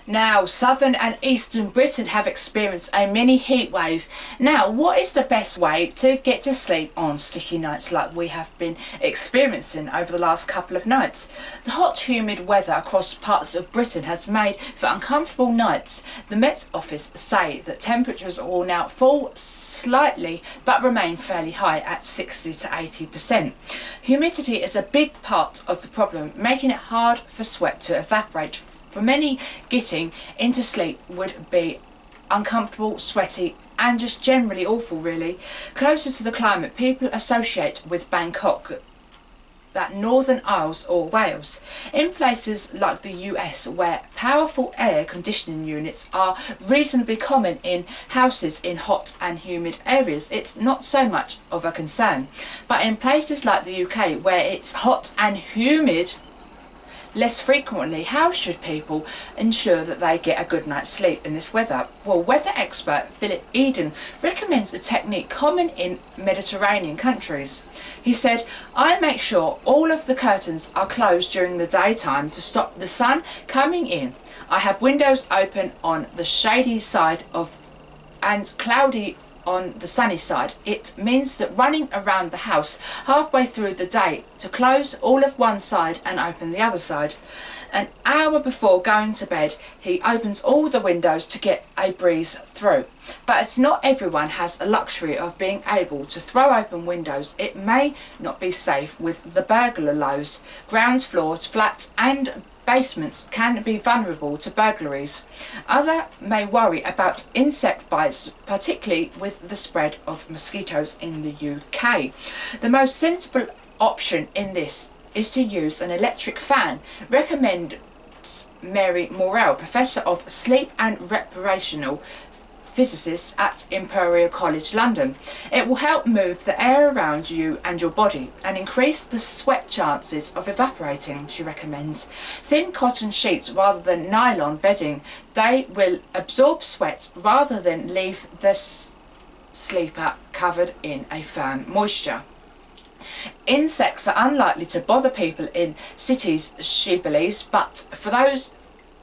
Now, southern and eastern Britain have experienced a mini heat wave. Now, what is the best way to get to sleep on sticky nights like we have been experiencing over the last couple of nights? The hot, humid weather across parts of Britain has made for uncomfortable nights. The Met Office say that temperatures will now fall slightly but remain fairly high at 60 to 80%. Humidity is a big part of the problem, making it hard for sweat to evaporate. For many, getting into sleep would be uncomfortable, sweaty and just generally awful really. Closer to the climate people associate with Bangkok, that Northern Isles or Wales. In places like the US, where powerful air conditioning units are reasonably common in houses in hot and humid areas, it's not so much of a concern. But in places like the UK, where it's hot and humid less frequently, how should people ensure that they get a good night's sleep in this weather? Well, weather expert Philip Eden recommends a technique common in Mediterranean countries. He said, "I make sure all of the curtains are closed during the daytime to stop the sun coming in. I have windows open on the shady side and cloudy on the sunny side. It means that running around the house halfway through the day to close all of one side and open the other side. An hour before going to bed, he opens all the windows to get a breeze through. But it's not everyone has the luxury of being able to throw open windows. It may not be safe with the burglar lows. Ground floors, flats and basements can be vulnerable to burglaries. Others may worry about insect bites, particularly with the spread of mosquitoes in the UK. The most sensible option in this is to use an electric fan," recommends Mary Morrell, Professor of Sleep and Recreational Physicist at Imperial College London. "It will help move the air around you and your body and increase the sweat chances of evaporating," she recommends. "Thin cotton sheets rather than nylon bedding. They will absorb sweat rather than leave the sleeper covered in a firm moisture. Insects are unlikely to bother people in cities," she believes, "but for those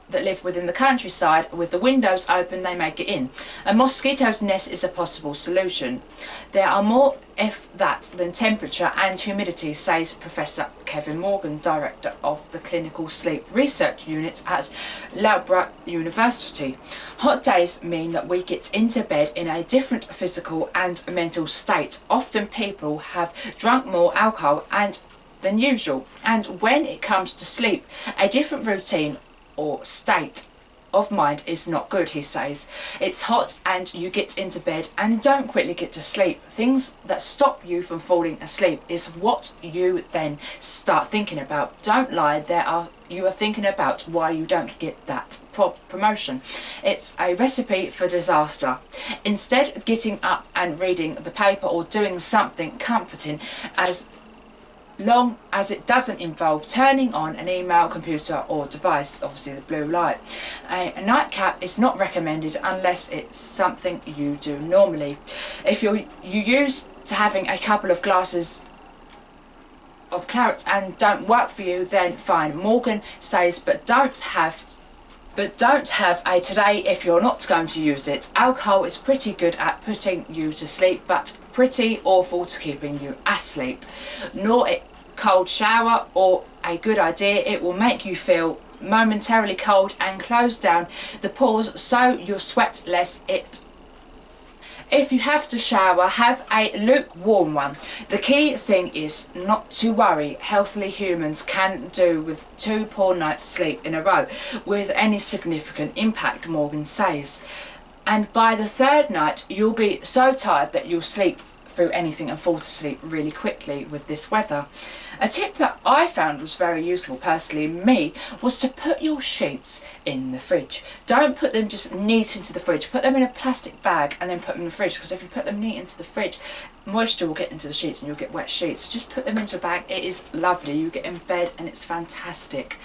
that live within the countryside with the windows open, they may get in. A mosquito's nest is a possible solution. There are more if that than temperature and humidity," says Professor Kevin Morgan, Director of the Clinical Sleep Research Unit at Loughborough University. "Hot days mean that we get into bed in a different physical and mental state. Often people have drunk more alcohol than usual, and when it comes to sleep, a different routine or state of mind is not good," he says. "It's hot and you get into bed and don't quickly get to sleep. Things that stop you from falling asleep is what you then start thinking about. Don't lie, you are thinking about why you don't get that promotion. It's a recipe for disaster. Instead, getting up and reading the paper or doing something comforting, as long as it doesn't involve turning on an email, computer or device, obviously the blue light. A nightcap is not recommended unless it's something you do normally. If you used to having a couple of glasses of claret and don't work for you, then fine," Morgan says, but don't have a today if you're not going to use it. Alcohol is pretty good at putting you to sleep, but pretty awful to keeping you asleep. Nor a cold shower or a good idea. It will make you feel momentarily cold and close down the pores so you'll sweat less. If you have to shower, have a lukewarm one. The key thing is not to worry. Healthy humans can do with 2 poor nights sleep in a row with any significant impact," Morgan says. "And by the 3rd night, you'll be so tired that you'll sleep through anything and fall to sleep really quickly with this weather." A tip that I found was very useful personally me was to put your sheets in the fridge. Don't put them just neat into the fridge. Put them in a plastic bag and then put them in the fridge, because if you put them neat into the fridge, moisture will get into the sheets and you'll get wet sheets. Just put them into a bag. It is lovely. You get in bed and it's fantastic.